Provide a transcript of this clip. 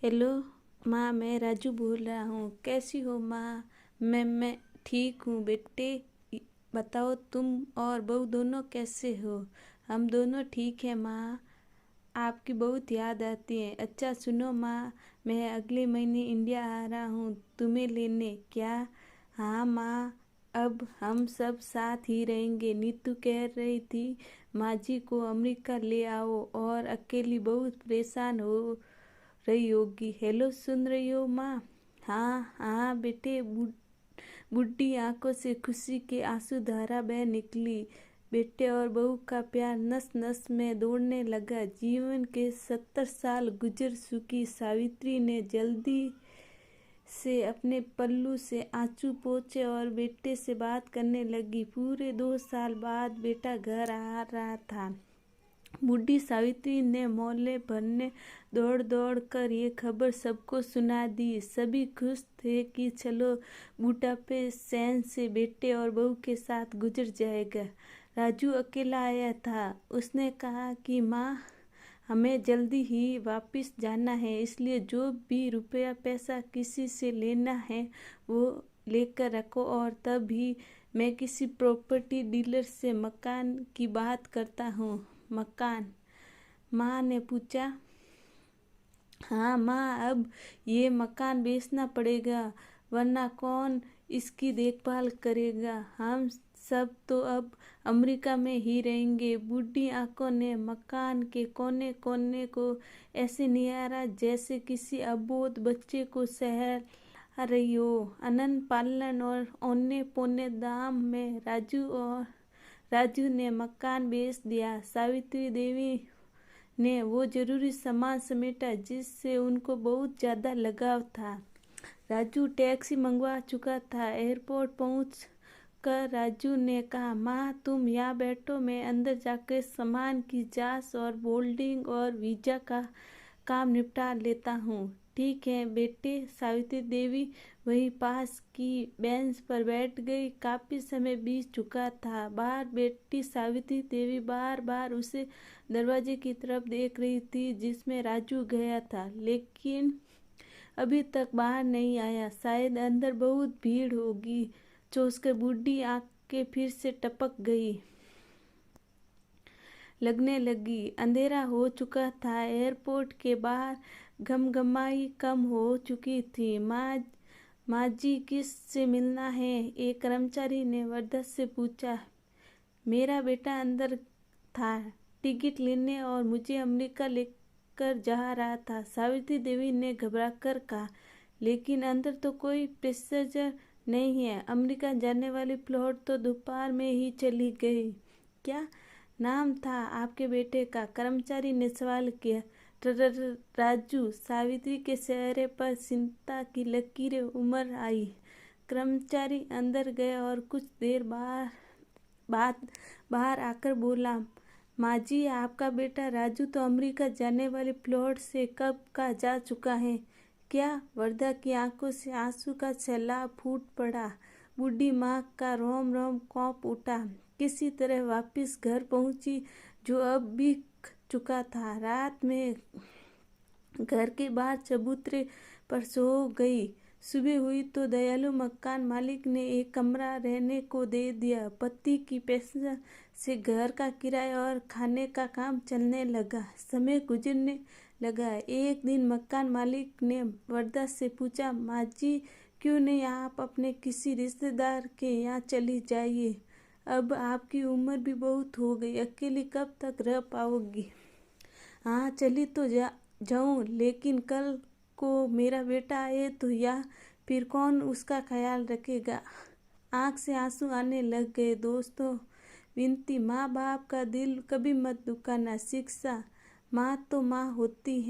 Hello माँ, मैं राजू बोल रहा हूँ। कैसी हो माँ? मैं ठीक हूँ बेटे। बताओ तुम और बहू दोनों कैसे हो? हम दोनों ठीक हैं माँ। आपकी बहुत याद आती है। अच्छा सुनो माँ, मैं अगले महीने इंडिया आ रहा हूँ तुम्हें लेने। क्या? हाँ माँ, अब हम सब साथ ही रहेंगे। नीतू कह रही थी माँ जी को अमेरिका ले आओ और अकेली बहुत परेशान हो रही होगी। हेलो, सुन रही हो माँ? हाँ हाँ बेटे। बुढ़ी आंखों से खुशी के आंसू धारा बह निकली। बेटे और बहू का प्यार नस नस में दौड़ने लगा। जीवन के 70 साल गुजर चुकी सावित्री ने जल्दी से अपने पल्लू से आंसू पोंछे और बेटे से बात करने लगी। पूरे 2 साल बाद बेटा घर आ रहा था। बूढ़ी सावित्री ने मोहल्ले भर में दौड़ दौड़ कर ये खबर सबको सुना दी। सभी खुश थे कि चलो बुढ़ापे चैन से बेटे और बहू के साथ गुजर जाएगा। राजू अकेला आया था। उसने कहा कि माँ, हमें जल्दी ही वापस जाना है, इसलिए जो भी रुपया पैसा किसी से लेना है वो लेकर रखो और तभी मैं किसी प्रॉपर्टी डीलर से मकान की बात करता हूँ। मकान? माँ ने पूछा। हाँ माँ, अब ये मकान बेचना पड़ेगा, वरना कौन इसकी देखभाल करेगा? हम सब तो अब अमेरिका में ही रहेंगे। बूढ़ी आंखों ने मकान के कोने कोने को ऐसे निहारा जैसे किसी अबोध बच्चे को सहला रही हो। अनन पालन और औने पौने दाम में राजू ने मकान बेच दिया। सावित्री देवी ने वो जरूरी सामान समेटा जिससे उनको बहुत ज़्यादा लगाव था। राजू टैक्सी मंगवा चुका था। एयरपोर्ट पहुंच कर राजू ने कहा, माँ तुम यहाँ बैठो, मैं अंदर जाकर सामान की जांच और बोर्डिंग और वीज़ा का काम निपटा लेता हूँ। ठीक है बेटे। सावित्री देवी वहीं पास की बेंच पर बैठ गई। काफ़ी समय बीत चुका था। बाहर बैठी सावित्री देवी बार बार उसे दरवाजे की तरफ देख रही थी जिसमें राजू गया था, लेकिन अभी तक बाहर नहीं आया। शायद अंदर बहुत भीड़ होगी सोचकर बूढ़ी आंखें फिर से टपक गई लगने लगी। अंधेरा हो चुका था। एयरपोर्ट के बाहर घमघमाई कम हो चुकी थी। माँ जी किस से मिलना है? एक कर्मचारी ने वर्दा से पूछा। मेरा बेटा अंदर था, टिकट लेने और मुझे अमेरिका लेकर जा रहा था, सावित्री देवी ने घबराकर कहा। लेकिन अंदर तो कोई पैसेंजर नहीं है। अमेरिका जाने वाली फ्लाइट तो दोपहर में ही चली गई। क्या नाम था आपके बेटे का? कर्मचारी ने सवाल किया। राजू। सावित्री के चेहरे पर चिंता की लकीरें उमड़ आई। कर्मचारी अंदर गया और कुछ देर बाद बाहर आकर बोला, माँ जी, आपका बेटा राजू तो अमेरिका जाने वाली फ्लाइट से कब का जा चुका है। क्या? वर्दा की आंखों से आंसू का सैलाब फूट पड़ा। बूढ़ी माँ का रोम रोम कांप उठा। किसी तरह वापस घर पहुंची जो अब बीत चुका था। रात में घर के बाहर चबूतरे पर सो गई। सुबह हुई तो दयालु मकान मालिक ने एक कमरा रहने को दे दिया। पति की पेंशन से घर का किराया और खाने का काम चलने लगा। समय गुजरने लगा। एक दिन मकान मालिक ने वर्दा से पूछा, माँ जी, क्यों नहीं आप अपने किसी रिश्तेदार के यहाँ चली जाइए? अब आपकी उम्र भी बहुत हो गई, अकेली कब तक रह पाओगी? हाँ, चली तो जाऊँ, लेकिन कल को मेरा बेटा आए तो या फिर कौन उसका ख्याल रखेगा? आँख से आंसू आने लग गए। दोस्तों, विनती, माँ बाप का दिल कभी मत दुखाना। शिक्षा, माँ तो माँ होती है।